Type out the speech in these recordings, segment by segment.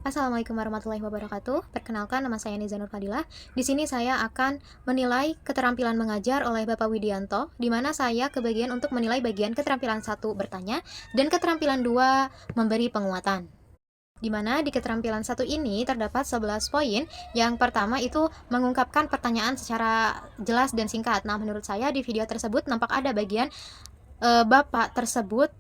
Assalamualaikum warahmatullahi wabarakatuh. Perkenalkan, nama saya Niza Nur Fadilah. Di sini saya akan menilai keterampilan mengajar oleh Bapak Widianto, di mana saya kebagian untuk menilai bagian keterampilan 1 bertanya dan keterampilan 2 memberi penguatan. Di mana di keterampilan 1 ini terdapat 11 poin. Yang pertama itu mengungkapkan pertanyaan secara jelas dan singkat. Nah, menurut saya di video tersebut nampak ada bagian Bapak tersebut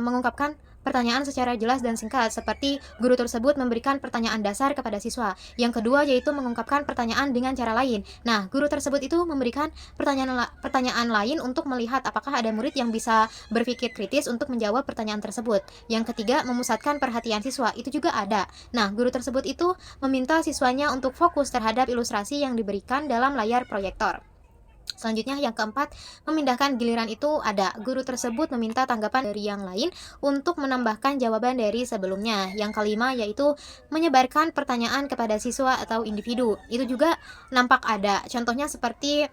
mengungkapkan pertanyaan secara jelas dan singkat, seperti guru tersebut memberikan pertanyaan dasar kepada siswa. Yang kedua yaitu mengungkapkan pertanyaan dengan cara lain. Nah, guru tersebut itu memberikan pertanyaan lain untuk melihat apakah ada murid yang bisa berpikir kritis untuk menjawab pertanyaan tersebut. Yang ketiga, memusatkan perhatian siswa. Itu juga ada. Nah, guru tersebut itu meminta siswanya untuk fokus terhadap ilustrasi yang diberikan dalam layar proyektor. Selanjutnya yang keempat, memindahkan giliran itu ada. Guru tersebut meminta tanggapan dari yang lain untuk menambahkan jawaban dari sebelumnya. Yang kelima yaitu menyebarkan pertanyaan kepada siswa atau individu. Itu juga nampak ada. Contohnya seperti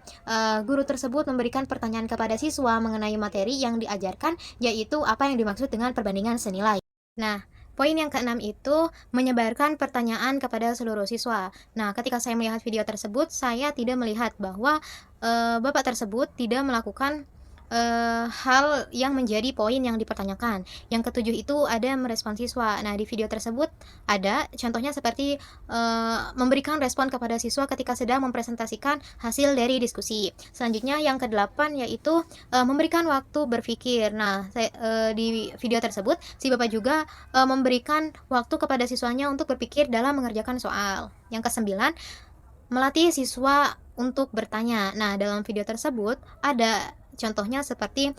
guru tersebut memberikan pertanyaan kepada siswa mengenai materi yang diajarkan, yaitu apa yang dimaksud dengan perbandingan senilai. Nah, poin yang keenam itu menyebarkan pertanyaan kepada seluruh siswa. Nah, ketika saya melihat video tersebut, saya tidak melihat bahwa Bapak tersebut tidak melakukan hal yang menjadi poin yang dipertanyakan. Yang ketujuh itu ada merespon siswa. Nah, di video tersebut ada contohnya seperti memberikan respon kepada siswa ketika sedang mempresentasikan hasil dari diskusi. Selanjutnya yang kedelapan yaitu memberikan waktu berpikir. Nah, di video tersebut si Bapak juga memberikan waktu kepada siswanya untuk berpikir dalam mengerjakan soal. Yang kesembilan, melatih siswa untuk bertanya. Nah, dalam video tersebut ada contohnya seperti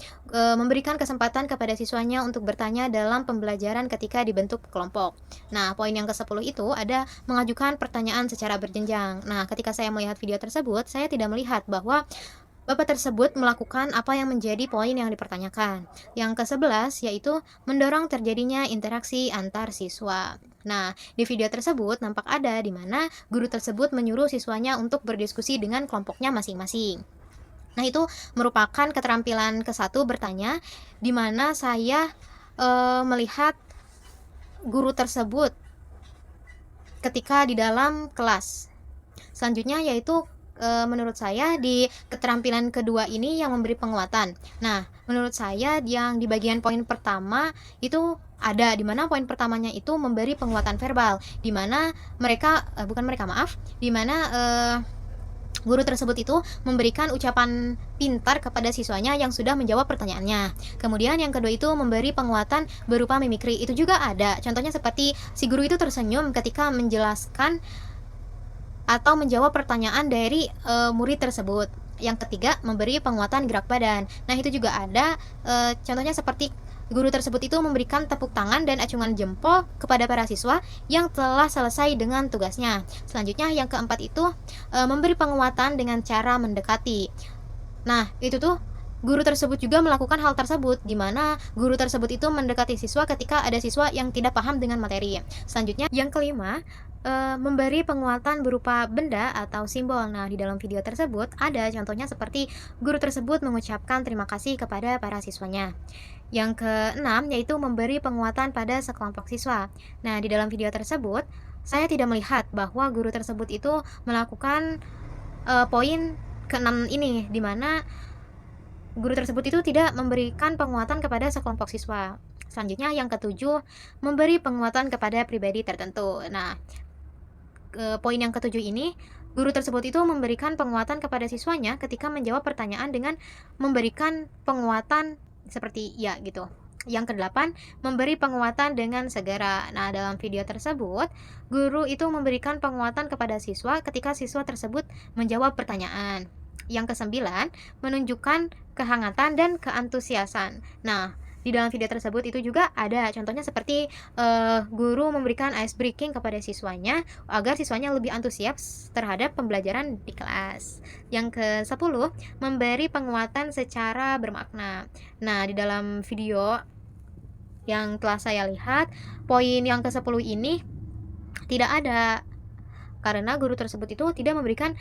memberikan kesempatan kepada siswanya untuk bertanya dalam pembelajaran ketika dibentuk kelompok. Nah, poin yang ke-10 itu ada mengajukan pertanyaan secara berjenjang. Nah, ketika saya melihat video tersebut, saya tidak melihat bahwa Bapak tersebut melakukan apa yang menjadi poin yang dipertanyakan. Yang ke-11 yaitu mendorong terjadinya interaksi antar siswa. Nah, di video tersebut nampak ada di mana guru tersebut menyuruh siswanya untuk berdiskusi dengan kelompoknya masing-masing. Nah, itu merupakan keterampilan ke-1 bertanya, di mana saya melihat guru tersebut ketika di dalam kelas. Selanjutnya yaitu menurut saya di keterampilan kedua ini yang memberi penguatan. Nah, menurut saya yang di bagian poin pertama itu ada di mana poin pertamanya itu memberi penguatan verbal, di mana di mana guru tersebut itu memberikan ucapan pintar kepada siswanya yang sudah menjawab pertanyaannya. Kemudian yang kedua itu memberi penguatan berupa mimikri. Itu juga ada. Contohnya seperti si guru itu tersenyum ketika menjelaskan atau menjawab pertanyaan dari murid tersebut. Yang ketiga, memberi penguatan gerak badan. Nah, itu juga ada contohnya seperti guru tersebut itu memberikan tepuk tangan dan acungan jempol kepada para siswa yang telah selesai dengan tugasnya. Selanjutnya yang keempat itu memberi penguatan dengan cara mendekati. Nah, itu tuh guru tersebut juga melakukan hal tersebut, di mana guru tersebut itu mendekati siswa ketika ada siswa yang tidak paham dengan materi. Selanjutnya yang kelima, memberi penguatan berupa benda atau simbol. Nah, di dalam video tersebut ada contohnya seperti guru tersebut mengucapkan terima kasih kepada para siswanya. Yang keenam yaitu memberi penguatan pada sekelompok siswa. Nah, di dalam video tersebut saya tidak melihat bahwa guru tersebut itu melakukan poin keenam ini, di mana guru tersebut itu tidak memberikan penguatan kepada sekelompok siswa. Selanjutnya yang ketujuh, memberi penguatan kepada pribadi tertentu. Nah, poin yang ketujuh ini, guru tersebut itu memberikan penguatan kepada siswanya ketika menjawab pertanyaan dengan memberikan penguatan seperti ya gitu. Yang kedelapan, memberi penguatan dengan segera. Nah, dalam video tersebut, guru itu memberikan penguatan kepada siswa ketika siswa tersebut menjawab pertanyaan. Yang kesembilan, menunjukkan kehangatan dan keantusiasan. Nah, di dalam video tersebut itu juga ada contohnya seperti guru memberikan ice breaking kepada siswanya agar siswanya lebih antusias terhadap pembelajaran di kelas. Yang ke-10, memberi penguatan secara bermakna. Nah, di dalam video yang telah saya lihat, poin yang ke-10 ini tidak ada karena guru tersebut itu tidak memberikan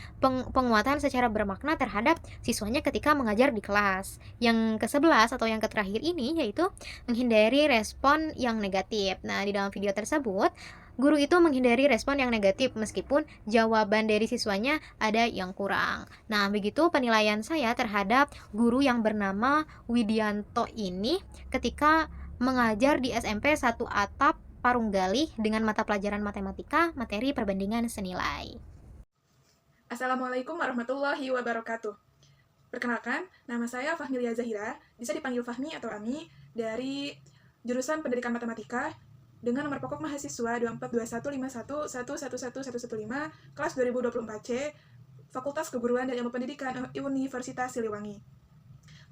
penguatan secara bermakna terhadap siswanya ketika mengajar di kelas. Yang ke-11 atau yang terakhir ini yaitu menghindari respon yang negatif. Nah, di dalam video tersebut, guru itu menghindari respon yang negatif meskipun jawaban dari siswanya ada yang kurang. Nah, begitu penilaian saya terhadap guru yang bernama Widianto ini ketika mengajar di SMP 1 Atap Parunggalih dengan mata pelajaran matematika, materi perbandingan senilai. Assalamualaikum warahmatullahi wabarakatuh. Perkenalkan, nama saya Fahmilia Zahira, bisa dipanggil Fahmi atau Ami, dari jurusan Pendidikan Matematika dengan nomor pokok mahasiswa 242151111115, kelas 2024C, Fakultas Keguruan dan Ilmu Pendidikan Universitas Siliwangi.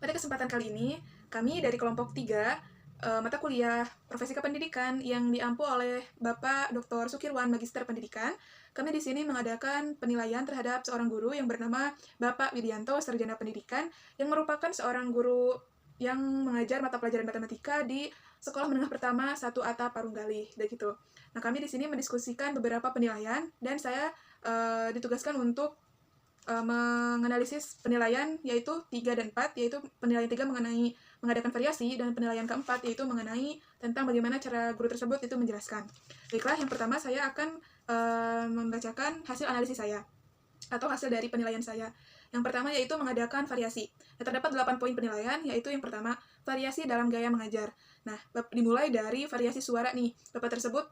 Pada kesempatan kali ini, kami dari kelompok 3, mata kuliah Profesi Kependidikan yang diampu oleh Bapak Dr. Sukirwan, Magister Pendidikan, kami di sini mengadakan penilaian terhadap seorang guru yang bernama Bapak Widianto, Sarjana Pendidikan, yang merupakan seorang guru yang mengajar mata pelajaran matematika di Sekolah Menengah Pertama 1 Atap Parunggalih, begitu. Nah, kami di sini mendiskusikan beberapa penilaian dan saya ditugaskan untuk menganalisis penilaian yaitu 3 dan 4, yaitu penilaian 3 mengenai mengadakan variasi dan penilaian keempat yaitu mengenai tentang bagaimana cara guru tersebut itu menjelaskan. Baiklah, yang pertama saya akan membacakan hasil analisis saya atau hasil dari penilaian saya. Yang pertama yaitu mengadakan variasi. Terdapat 8 poin penilaian, yaitu yang pertama, variasi dalam gaya mengajar. Nah, dimulai dari variasi suara nih. Bapak tersebut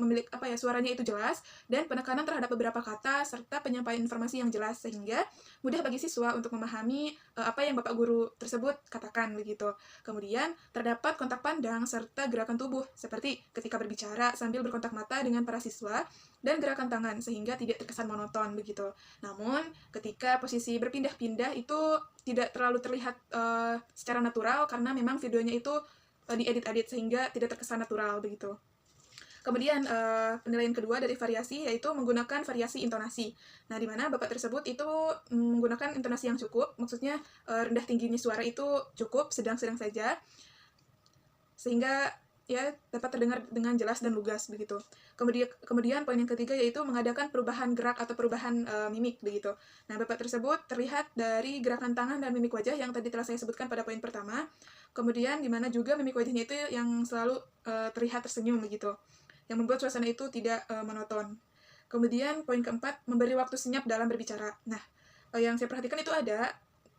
memiliki suaranya itu jelas dan penekanan terhadap beberapa kata serta penyampaian informasi yang jelas sehingga mudah bagi siswa untuk memahami apa yang Bapak guru tersebut katakan begitu. Kemudian terdapat kontak pandang serta gerakan tubuh seperti ketika berbicara sambil berkontak mata dengan para siswa dan gerakan tangan sehingga tidak terkesan monoton begitu. Namun, ketika posisi berpindah-pindah itu tidak terlalu terlihat secara natural karena memang videonya itu diedit-edit sehingga tidak terkesan natural begitu. Kemudian penilaian kedua dari variasi yaitu menggunakan variasi intonasi. Nah, di mana Bapak tersebut itu menggunakan intonasi yang cukup, maksudnya rendah tingginya suara itu cukup, sedang-sedang saja, sehingga ya dapat terdengar dengan jelas dan lugas begitu. Kemudian poin yang ketiga yaitu mengadakan perubahan gerak atau perubahan mimik begitu. Nah, Bapak tersebut terlihat dari gerakan tangan dan mimik wajah yang tadi telah saya sebutkan pada poin pertama. Kemudian di mana juga mimik wajahnya itu yang selalu terlihat tersenyum begitu, yang membuat suasana itu tidak monoton. Kemudian poin keempat, memberi waktu senyap dalam berbicara. Nah, yang saya perhatikan itu ada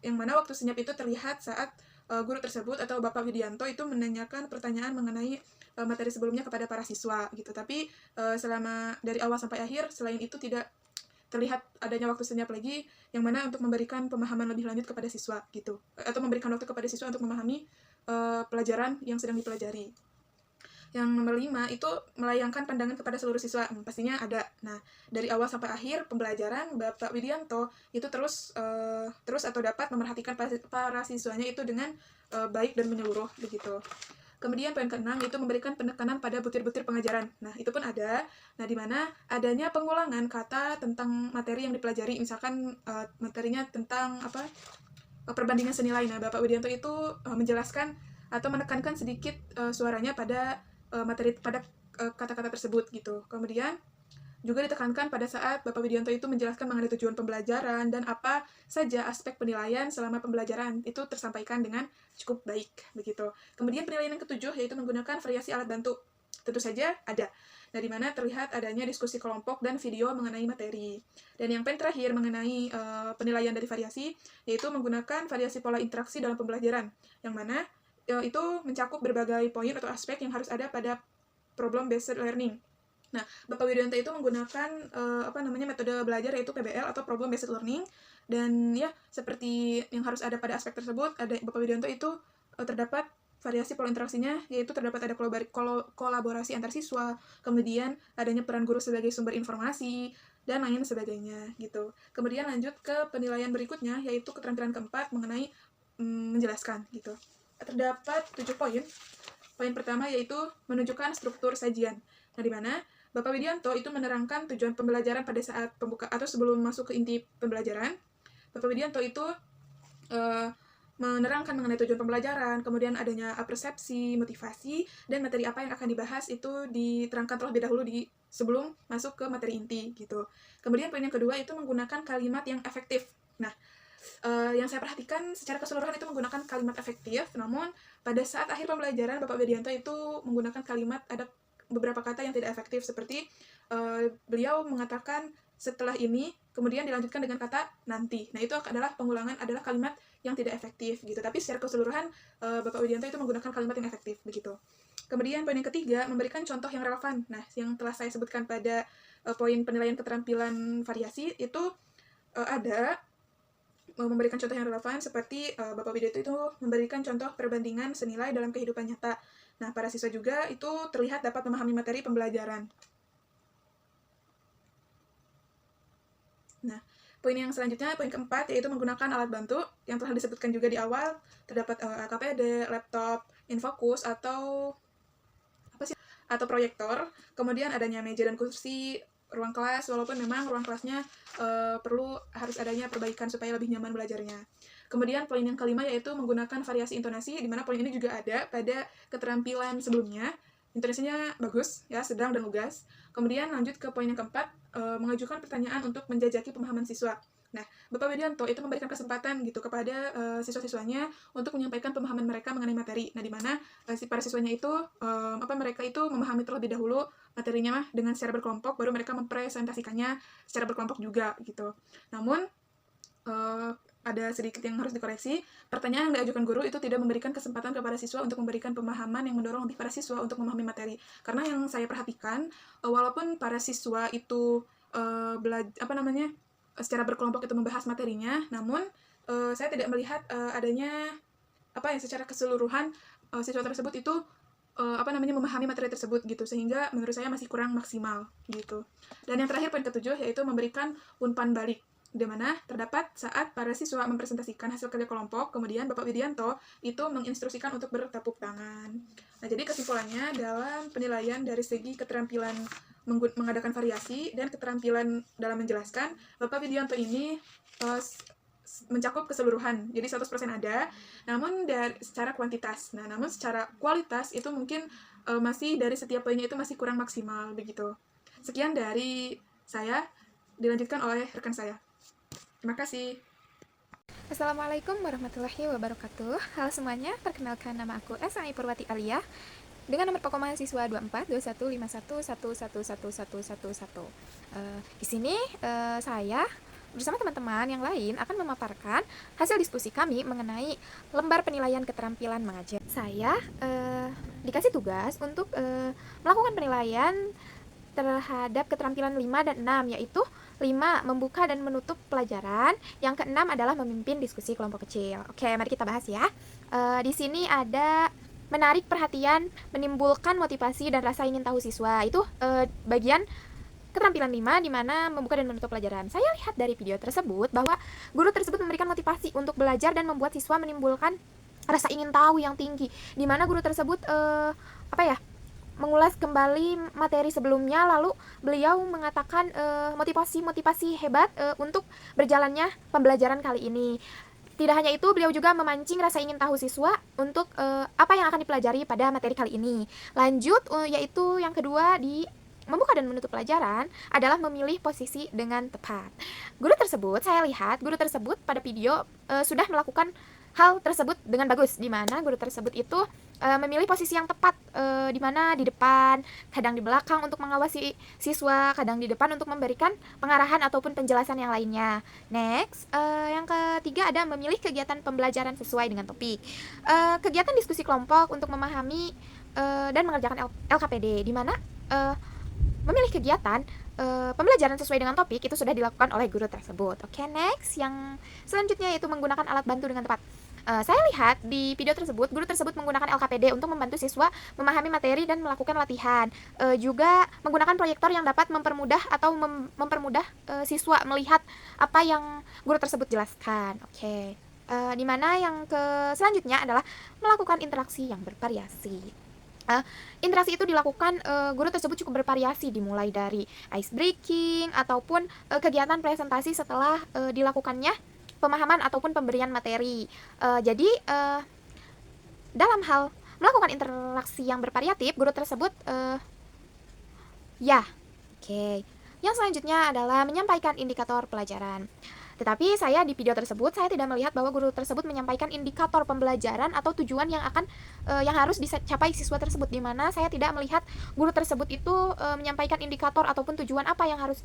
yang mana waktu senyap itu terlihat saat guru tersebut atau Bapak Widianto itu menanyakan pertanyaan mengenai materi sebelumnya kepada para siswa gitu. Tapi selama dari awal sampai akhir, selain itu tidak terlihat adanya waktu senyap lagi, yang mana untuk memberikan pemahaman lebih lanjut kepada siswa gitu, atau memberikan waktu kepada siswa untuk memahami pelajaran yang sedang dipelajari. Yang nomor 5 itu melayangkan pandangan kepada seluruh siswa. Pastinya ada. Nah, dari awal sampai akhir pembelajaran Bapak Widianto itu terus atau dapat memerhatikan para siswanya itu dengan baik dan menyeluruh begitu. Kemudian poin ke-6 itu memberikan penekanan pada butir-butir pengajaran. Nah, itu pun ada. Nah, di mana adanya pengulangan kata tentang materi yang dipelajari. Misalkan materinya tentang perbandingan senilai. Nah, Bapak Widianto itu menjelaskan atau menekankan sedikit suaranya pada materi pada kata-kata tersebut gitu. Kemudian juga ditekankan pada saat Bapak Widianto itu menjelaskan mengenai tujuan pembelajaran dan apa saja aspek penilaian selama pembelajaran itu tersampaikan dengan cukup baik begitu. Kemudian penilaian yang ketujuh yaitu menggunakan variasi alat bantu. Tentu saja ada. Nah, di mana terlihat adanya diskusi kelompok dan video mengenai materi. Dan yang paling terakhir mengenai penilaian dari variasi yaitu menggunakan variasi pola interaksi dalam pembelajaran, yang mana itu mencakup berbagai poin atau aspek yang harus ada pada problem based learning. Nah, Bapak Widianto itu menggunakan metode belajar yaitu PBL atau problem based learning, dan ya seperti yang harus ada pada aspek tersebut, ada Bapak Widianto itu terdapat variasi pola interaksinya, yaitu terdapat ada kolaborasi antar siswa, kemudian adanya peran guru sebagai sumber informasi, dan lain sebagainya gitu. Kemudian lanjut ke penilaian berikutnya, yaitu keterampilan keempat mengenai menjelaskan gitu. Terdapat 7 poin. Poin pertama yaitu menunjukkan struktur sajian. Nah, di mana Bapak Widianto itu menerangkan tujuan pembelajaran pada saat pembuka atau sebelum masuk ke inti pembelajaran. Bapak Widianto itu menerangkan mengenai tujuan pembelajaran, kemudian adanya persepsi, motivasi, dan materi apa yang akan dibahas itu diterangkan terlebih dahulu di sebelum masuk ke materi inti gitu. Kemudian poin yang kedua itu menggunakan kalimat yang efektif. Nah, yang saya perhatikan secara keseluruhan itu menggunakan kalimat efektif, namun pada saat akhir pembelajaran Bapak Widianto itu menggunakan kalimat, ada beberapa kata yang tidak efektif, seperti beliau mengatakan setelah ini, kemudian dilanjutkan dengan kata nanti. Nah, itu adalah pengulangan, adalah kalimat yang tidak efektif gitu. Tapi secara keseluruhan Bapak Widianto itu menggunakan kalimat yang efektif begitu. Kemudian poin yang ketiga, memberikan contoh yang relevan. Nah, yang telah saya sebutkan pada poin penilaian keterampilan variasi itu ada memberikan contoh yang relevan, seperti Bapak Widianto itu memberikan contoh perbandingan senilai dalam kehidupan nyata. Nah, para siswa juga itu terlihat dapat memahami materi pembelajaran. Nah, poin yang selanjutnya, poin keempat, yaitu menggunakan alat bantu yang telah disebutkan juga di awal. Terdapat LKPD, laptop, infocus, atau proyektor. Kemudian adanya meja dan kursi, ruang kelas, walaupun memang ruang kelasnya harus adanya perbaikan supaya lebih nyaman belajarnya. Kemudian poin yang kelima yaitu menggunakan variasi intonasi, di mana poin ini juga ada pada keterampilan sebelumnya. Intonasinya bagus, ya, sedang dan lugas. Kemudian lanjut ke poin yang keempat, mengajukan pertanyaan untuk menjajaki pemahaman siswa. Nah, Bapak Widianto itu memberikan kesempatan gitu kepada siswa-siswanya untuk menyampaikan pemahaman mereka mengenai materi. Nah, di mana para siswanya itu mereka itu memahami terlebih dahulu materinya dengan secara berkelompok, baru mereka mempresentasikannya secara berkelompok juga gitu. Namun ada sedikit yang harus dikoreksi. Pertanyaan yang diajukan guru itu tidak memberikan kesempatan kepada siswa untuk memberikan pemahaman yang mendorong lebih para siswa untuk memahami materi. Karena yang saya perhatikan, walaupun para siswa itu secara berkelompok itu membahas materinya, namun saya tidak melihat adanya secara keseluruhan siswa tersebut itu memahami materi tersebut gitu, sehingga menurut saya masih kurang maksimal gitu. Dan yang terakhir, poin ketujuh, yaitu memberikan umpan balik, di mana terdapat saat para siswa mempresentasikan hasil kerja kelompok, kemudian Bapak Widianto itu menginstruksikan untuk bertepuk tangan. Nah, jadi kesimpulannya dalam penilaian dari segi keterampilan mengadakan variasi dan keterampilan dalam menjelaskan, Bapak Widianto ini mencakup keseluruhan, jadi 100% ada, namun secara kuantitas. Nah, namun secara kualitas itu mungkin masih dari setiap poinnya itu masih kurang maksimal begitu. Sekian dari saya, dilanjutkan oleh rekan saya. Terima kasih. Assalamualaikum warahmatullahi wabarakatuh. Halo semuanya, perkenalkan nama aku S.A.I. Purwati Alia dengan nomor pokok mahasiswa 242151111111. Di sini saya bersama teman-teman yang lain akan memaparkan hasil diskusi kami mengenai lembar penilaian keterampilan mengajar. Saya dikasih tugas untuk melakukan penilaian terhadap keterampilan 5 dan 6, yaitu 5. Membuka dan menutup pelajaran. Yang ke-6 adalah memimpin diskusi kelompok kecil. Oke, mari kita bahas ya. Di sini ada menarik perhatian, menimbulkan motivasi dan rasa ingin tahu siswa. Itu bagian keterampilan 5, di mana membuka dan menutup pelajaran. Saya lihat dari video tersebut bahwa guru tersebut memberikan motivasi untuk belajar dan membuat siswa menimbulkan rasa ingin tahu yang tinggi, di mana guru tersebut mengulas kembali materi sebelumnya, lalu beliau mengatakan motivasi-motivasi hebat untuk berjalannya pembelajaran kali ini. Tidak hanya itu, beliau juga memancing rasa ingin tahu siswa untuk apa yang akan dipelajari pada materi kali ini. Lanjut, yaitu yang kedua, di membuka dan menutup pelajaran adalah memilih posisi dengan tepat. Saya lihat guru tersebut pada video sudah melakukan hal tersebut dengan bagus, di mana guru tersebut itu memilih posisi yang tepat, di mana di depan, kadang di belakang untuk mengawasi siswa, kadang di depan untuk memberikan pengarahan ataupun penjelasan yang lainnya. Next, yang ketiga ada memilih kegiatan pembelajaran sesuai dengan topik. Kegiatan diskusi kelompok untuk memahami dan mengerjakan LKPD, di mana memilih kegiatan pembelajaran sesuai dengan topik itu sudah dilakukan oleh guru tersebut. Oke, next, yang selanjutnya yaitu menggunakan alat bantu dengan tepat. Saya lihat di video tersebut, guru tersebut menggunakan LKPD untuk membantu siswa memahami materi dan melakukan latihan. Juga menggunakan proyektor yang dapat mempermudah siswa melihat apa yang guru tersebut jelaskan. Oke. Di mana yang selanjutnya adalah melakukan interaksi yang bervariasi. Interaksi itu dilakukan, guru tersebut cukup bervariasi, dimulai dari ice breaking ataupun kegiatan presentasi setelah dilakukannya pemahaman ataupun pemberian materi. Jadi dalam hal melakukan interaksi yang bervariatif, guru tersebut Oke, yang selanjutnya adalah menyampaikan indikator pelajaran. Tetapi saya di video tersebut saya tidak melihat bahwa guru tersebut menyampaikan indikator pembelajaran atau tujuan yang harus dicapai siswa tersebut, di mana saya tidak melihat guru tersebut itu menyampaikan indikator ataupun tujuan apa yang harus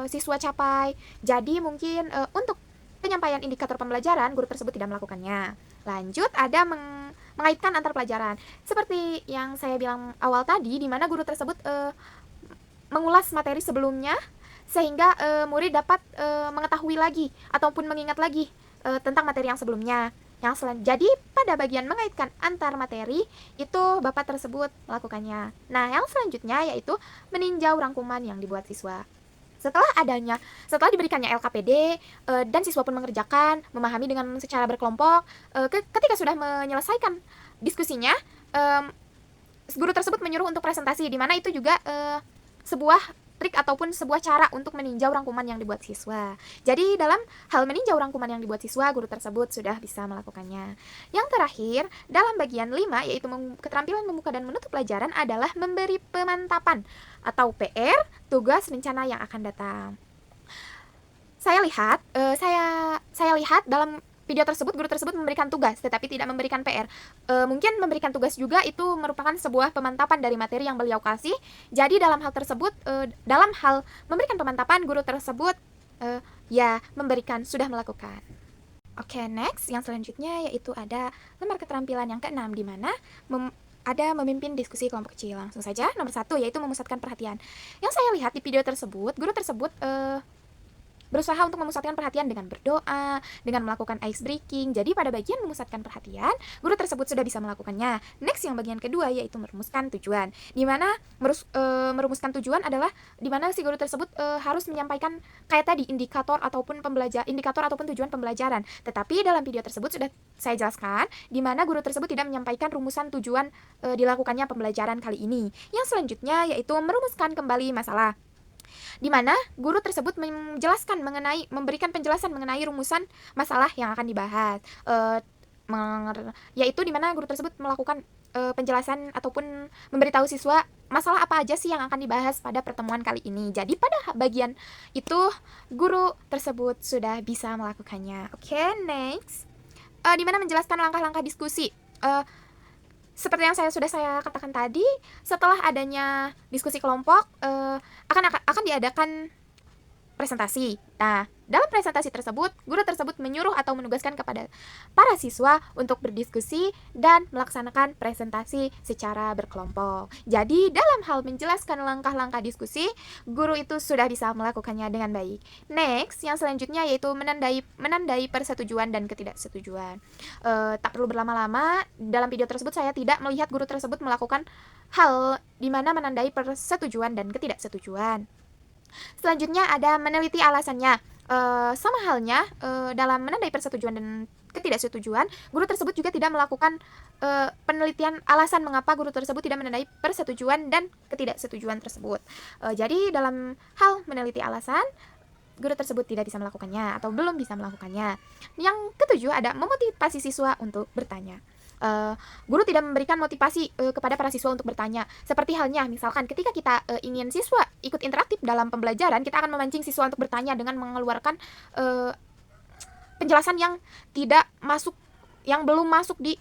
siswa capai. Jadi mungkin untuk penyampaian indikator pembelajaran guru tersebut tidak melakukannya. Lanjut ada mengaitkan antar pelajaran. Seperti yang saya bilang awal tadi, di mana guru tersebut mengulas materi sebelumnya sehingga murid dapat mengetahui lagi ataupun mengingat lagi tentang materi yang sebelumnya. Jadi pada bagian mengaitkan antar materi itu Bapak tersebut melakukannya. Nah, yang selanjutnya yaitu meninjau rangkuman yang dibuat siswa. Setelah diberikannya LKPD dan siswa pun mengerjakan, memahami dengan secara berkelompok, ketika sudah menyelesaikan diskusinya, guru tersebut menyuruh untuk presentasi, di mana itu juga sebuah trik ataupun sebuah cara untuk meninjau rangkuman yang dibuat siswa. Jadi dalam hal meninjau rangkuman yang dibuat siswa, guru tersebut sudah bisa melakukannya. Yang terakhir, dalam bagian 5 yaitu keterampilan membuka dan menutup pelajaran adalah memberi pemantapan atau PR, tugas rencana yang akan datang. Saya lihat dalam video tersebut guru tersebut memberikan tugas tetapi tidak memberikan PR. Mungkin memberikan tugas juga itu merupakan sebuah pemantapan dari materi yang beliau kasih. Jadi dalam hal tersebut, dalam hal memberikan pemantapan, guru tersebut sudah melakukan. Oke, next yang selanjutnya yaitu ada lembar keterampilan yang ke-6, di mana ada memimpin diskusi kelompok kecil. Langsung saja nomor 1 yaitu memusatkan perhatian. Yang saya lihat di video tersebut, guru tersebut berusaha untuk memusatkan perhatian dengan berdoa, dengan melakukan ice breaking. Jadi pada bagian memusatkan perhatian, guru tersebut sudah bisa melakukannya. Next yang bagian kedua yaitu merumuskan tujuan. Di mana merumuskan tujuan adalah di mana si guru tersebut harus menyampaikan kayak tadi indikator ataupun tujuan pembelajaran. Tetapi dalam video tersebut sudah saya jelaskan di mana guru tersebut tidak menyampaikan rumusan tujuan dilakukannya pembelajaran kali ini. Yang selanjutnya yaitu merumuskan kembali masalah, di mana guru tersebut memberikan penjelasan mengenai rumusan masalah yang akan dibahas, yaitu di mana guru tersebut melakukan penjelasan ataupun memberitahu siswa masalah apa aja sih yang akan dibahas pada pertemuan kali ini. Jadi pada bagian itu guru tersebut sudah bisa melakukannya. Oke, next, di mana menjelaskan langkah-langkah diskusi. Seperti yang sudah saya katakan tadi, setelah adanya diskusi kelompok, akan diadakan presentasi. Nah, dalam presentasi tersebut, guru tersebut menyuruh atau menugaskan kepada para siswa untuk berdiskusi dan melaksanakan presentasi secara berkelompok. Jadi, dalam hal menjelaskan langkah-langkah diskusi, guru itu sudah bisa melakukannya dengan baik. Next, yang selanjutnya yaitu menandai persetujuan dan ketidaksetujuan. Tak perlu berlama-lama, dalam video tersebut saya tidak melihat guru tersebut melakukan hal di mana menandai persetujuan dan ketidaksetujuan. Selanjutnya ada meneliti alasannya. Sama halnya dalam menandai persetujuan dan ketidaksetujuan, guru tersebut juga tidak melakukan penelitian alasan mengapa guru tersebut tidak menandai persetujuan dan ketidaksetujuan tersebut. Jadi dalam hal meneliti alasan, guru tersebut tidak bisa melakukannya atau belum bisa melakukannya. Yang ketujuh ada memotivasi siswa untuk bertanya. Guru tidak memberikan motivasi kepada para siswa untuk bertanya. Seperti halnya misalkan ketika kita ingin siswa ikut interaktif dalam pembelajaran, kita akan memancing siswa untuk bertanya dengan mengeluarkan penjelasan yang belum masuk di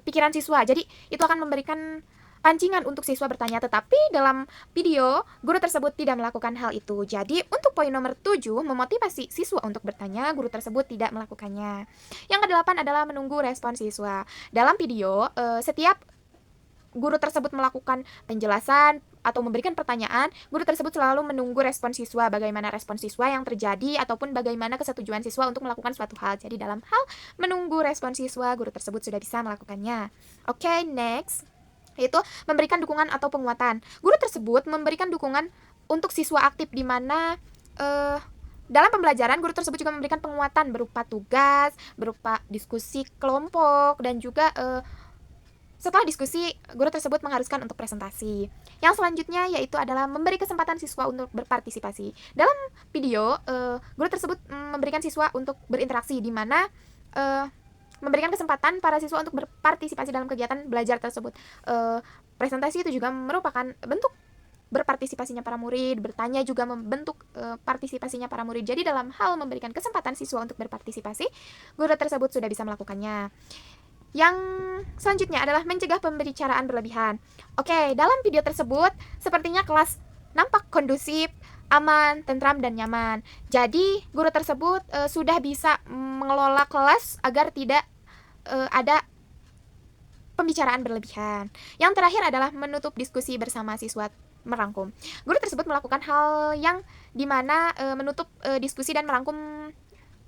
pikiran siswa. Jadi itu akan memberikan pancingan untuk siswa bertanya, tetapi dalam video guru tersebut tidak melakukan hal itu. Jadi untuk poin nomor 7, memotivasi siswa untuk bertanya, guru tersebut tidak melakukannya. Yang ke-8 adalah menunggu respon siswa. Dalam video, setiap guru tersebut melakukan penjelasan atau memberikan pertanyaan, guru tersebut selalu menunggu respon siswa, bagaimana respon siswa yang terjadi ataupun bagaimana kesetujuan siswa untuk melakukan suatu hal. Jadi dalam hal menunggu respon siswa, guru tersebut sudah bisa melakukannya. Oke, next, yaitu memberikan dukungan atau penguatan. Guru tersebut memberikan dukungan untuk siswa aktif, di mana dalam pembelajaran guru tersebut juga memberikan penguatan berupa tugas, berupa diskusi kelompok, dan juga setelah diskusi guru tersebut mengharuskan untuk presentasi. Yang selanjutnya yaitu adalah memberi kesempatan siswa untuk berpartisipasi. Dalam video guru tersebut memberikan siswa untuk berinteraksi, di mana memberikan kesempatan para siswa untuk berpartisipasi dalam kegiatan belajar tersebut. Presentasi itu juga merupakan bentuk berpartisipasinya para murid, bertanya juga membentuk partisipasinya para murid. Jadi dalam hal memberikan kesempatan siswa untuk berpartisipasi, guru tersebut sudah bisa melakukannya. Yang selanjutnya adalah mencegah pembicaraan berlebihan. Oke, dalam video tersebut sepertinya kelas nampak kondusif, aman, tentram, dan nyaman. Jadi guru tersebut sudah bisa mengelola kelas agar tidak ada pembicaraan berlebihan. Yang terakhir adalah menutup diskusi bersama siswa merangkum. Guru tersebut melakukan hal yang dimana menutup diskusi dan merangkum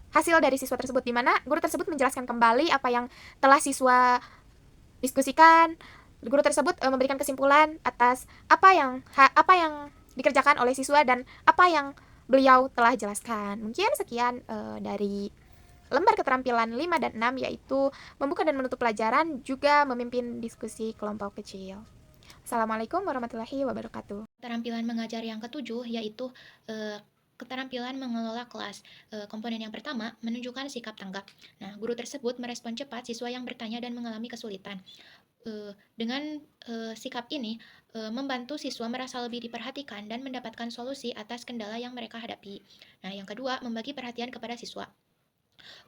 hasil dari siswa tersebut, di mana guru tersebut menjelaskan kembali apa yang telah siswa diskusikan. Guru tersebut memberikan kesimpulan atas apa yang dikerjakan oleh siswa dan apa yang beliau telah jelaskan. Mungkin sekian dari lembar keterampilan 5 dan 6, yaitu membuka dan menutup pelajaran, juga memimpin diskusi kelompok kecil. Assalamualaikum warahmatullahi wabarakatuh. Keterampilan mengajar yang ketujuh yaitu keterampilan mengelola kelas. Komponen yang pertama, menunjukkan sikap tanggap. Nah, guru tersebut merespon cepat siswa yang bertanya dan mengalami kesulitan. Dengan sikap ini, membantu siswa merasa lebih diperhatikan dan mendapatkan solusi atas kendala yang mereka hadapi. Nah, yang kedua, membagi perhatian kepada siswa.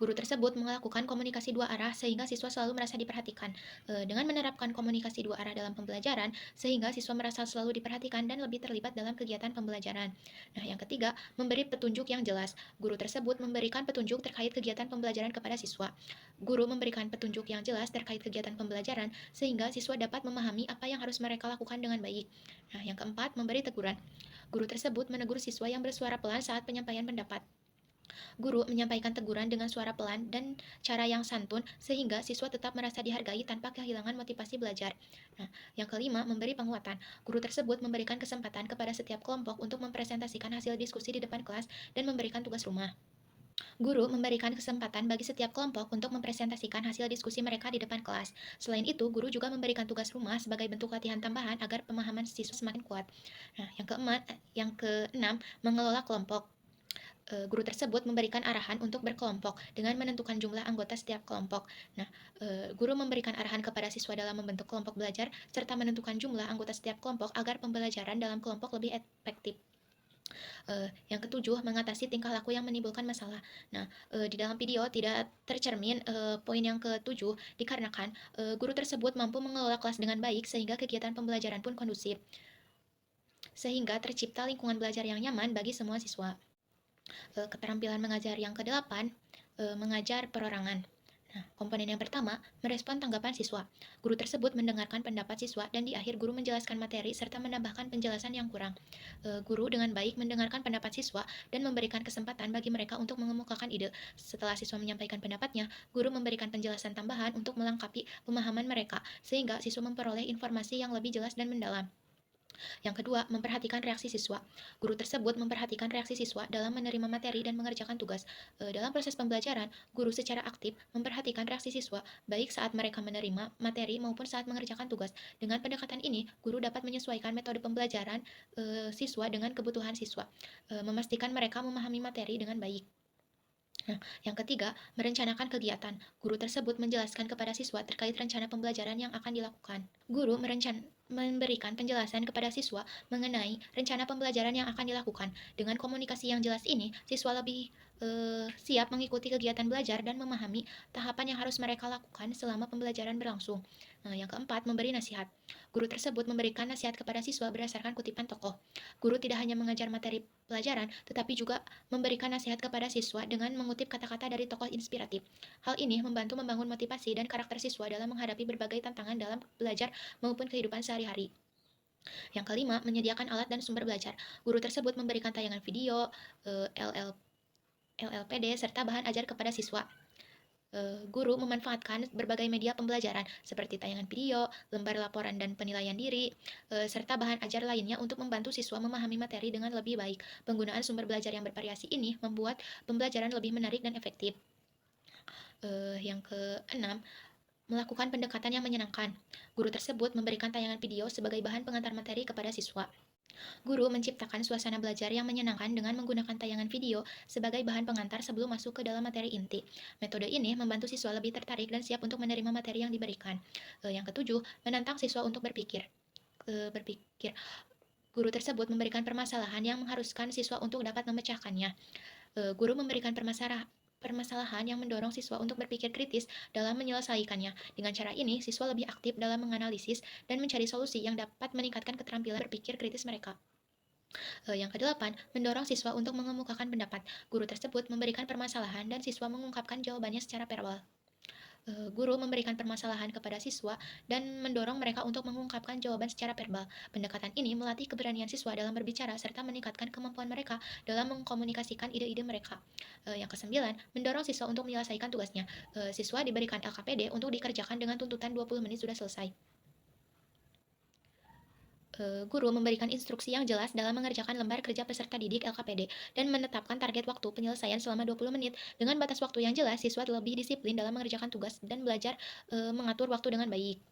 Guru tersebut melakukan komunikasi dua arah sehingga siswa selalu merasa diperhatikan. Dengan menerapkan komunikasi dua arah dalam pembelajaran, sehingga siswa merasa selalu diperhatikan dan lebih terlibat dalam kegiatan pembelajaran. Nah, yang ketiga, memberi petunjuk yang jelas. Guru tersebut memberikan petunjuk terkait kegiatan pembelajaran kepada siswa. Guru memberikan petunjuk yang jelas terkait kegiatan pembelajaran, sehingga siswa dapat memahami apa yang harus mereka lakukan dengan baik. Nah, yang keempat, memberi teguran. Guru tersebut menegur siswa yang bersuara pelan saat penyampaian pendapat. Guru menyampaikan teguran dengan suara pelan dan cara yang santun sehingga siswa tetap merasa dihargai tanpa kehilangan motivasi belajar. Nah, yang kelima, memberi penguatan. Guru tersebut memberikan kesempatan kepada setiap kelompok untuk mempresentasikan hasil diskusi di depan kelas dan memberikan tugas rumah. Guru memberikan kesempatan bagi setiap kelompok untuk mempresentasikan hasil diskusi mereka di depan kelas. Selain itu, guru juga memberikan tugas rumah sebagai bentuk latihan tambahan agar pemahaman siswa semakin kuat. Nah, yang keenam, mengelola kelompok. Guru tersebut memberikan arahan untuk berkelompok dengan menentukan jumlah anggota setiap kelompok. Nah, guru memberikan arahan kepada siswa dalam membentuk kelompok belajar serta menentukan jumlah anggota setiap kelompok agar pembelajaran dalam kelompok lebih efektif. Yang ketujuh, mengatasi tingkah laku yang menimbulkan masalah. Nah, di dalam video tidak tercermin poin yang ketujuh dikarenakan guru tersebut mampu mengelola kelas dengan baik sehingga kegiatan pembelajaran pun kondusif, sehingga tercipta lingkungan belajar yang nyaman bagi semua siswa. Keterampilan mengajar yang ke-8, mengajar perorangan. Nah, komponen yang pertama, merespon tanggapan siswa. Guru tersebut mendengarkan pendapat siswa dan di akhir guru menjelaskan materi serta menambahkan penjelasan yang kurang. Guru dengan baik mendengarkan pendapat siswa dan memberikan kesempatan bagi mereka untuk mengemukakan ide. Setelah siswa menyampaikan pendapatnya, guru memberikan penjelasan tambahan untuk melengkapi pemahaman mereka, sehingga siswa memperoleh informasi yang lebih jelas dan mendalam. Yang kedua, memperhatikan reaksi siswa. Guru tersebut memperhatikan reaksi siswa dalam menerima materi dan mengerjakan tugas. Dalam proses pembelajaran, guru secara aktif memperhatikan reaksi siswa, baik saat mereka menerima materi maupun saat mengerjakan tugas. Dengan pendekatan ini, guru dapat menyesuaikan metode pembelajaran siswa dengan kebutuhan siswa, memastikan mereka memahami materi dengan baik. Nah, yang ketiga, merencanakan kegiatan. Guru tersebut menjelaskan kepada siswa terkait rencana pembelajaran yang akan dilakukan. Guru memberikan penjelasan kepada siswa mengenai rencana pembelajaran yang akan dilakukan. Dengan komunikasi yang jelas ini, siswa lebih siap mengikuti kegiatan belajar dan memahami tahapan yang harus mereka lakukan selama pembelajaran berlangsung. Nah, yang keempat, memberi nasihat. Guru tersebut memberikan nasihat kepada siswa berdasarkan kutipan tokoh. Guru tidak hanya mengajar materi pelajaran, tetapi juga memberikan nasihat kepada siswa dengan mengutip kata-kata dari tokoh inspiratif. Hal ini membantu membangun motivasi dan karakter siswa dalam menghadapi berbagai tantangan dalam belajar maupun kehidupan sehari-hari. Yang kelima, menyediakan alat dan sumber belajar. Guru tersebut memberikan tayangan video, LLPD, serta bahan ajar kepada siswa. Guru memanfaatkan berbagai media pembelajaran seperti tayangan video, lembar laporan dan penilaian diri, serta bahan ajar lainnya untuk membantu siswa memahami materi dengan lebih baik. Penggunaan sumber belajar yang bervariasi ini membuat pembelajaran lebih menarik dan efektif. Yang keenam, melakukan pendekatan yang menyenangkan. Guru tersebut memberikan tayangan video sebagai bahan pengantar materi kepada siswa. Guru menciptakan suasana belajar yang menyenangkan dengan menggunakan tayangan video sebagai bahan pengantar sebelum masuk ke dalam materi inti. Metode ini membantu siswa lebih tertarik dan siap untuk menerima materi yang diberikan. Yang ketujuh, menantang siswa untuk berpikir. Guru tersebut memberikan permasalahan yang mengharuskan siswa untuk dapat memecahkannya. Guru memberikan permasalahan yang mendorong siswa untuk berpikir kritis dalam menyelesaikannya. Dengan cara ini, siswa lebih aktif dalam menganalisis dan mencari solusi yang dapat meningkatkan keterampilan berpikir kritis mereka. Yang kedelapan, mendorong siswa untuk mengemukakan pendapat. Guru tersebut memberikan permasalahan dan siswa mengungkapkan jawabannya secara verbal. Guru memberikan permasalahan kepada siswa dan mendorong mereka untuk mengungkapkan jawaban secara verbal. Pendekatan ini melatih keberanian siswa dalam berbicara serta meningkatkan kemampuan mereka dalam mengkomunikasikan ide-ide mereka. Yang kesembilan, mendorong siswa untuk menyelesaikan tugasnya. Siswa diberikan LKPD untuk dikerjakan dengan tuntutan 20 menit sudah selesai. Guru memberikan instruksi yang jelas dalam mengerjakan lembar kerja peserta didik LKPD dan menetapkan target waktu penyelesaian selama 20 menit. Dengan batas waktu yang jelas, siswa lebih disiplin dalam mengerjakan tugas dan belajar mengatur waktu dengan baik.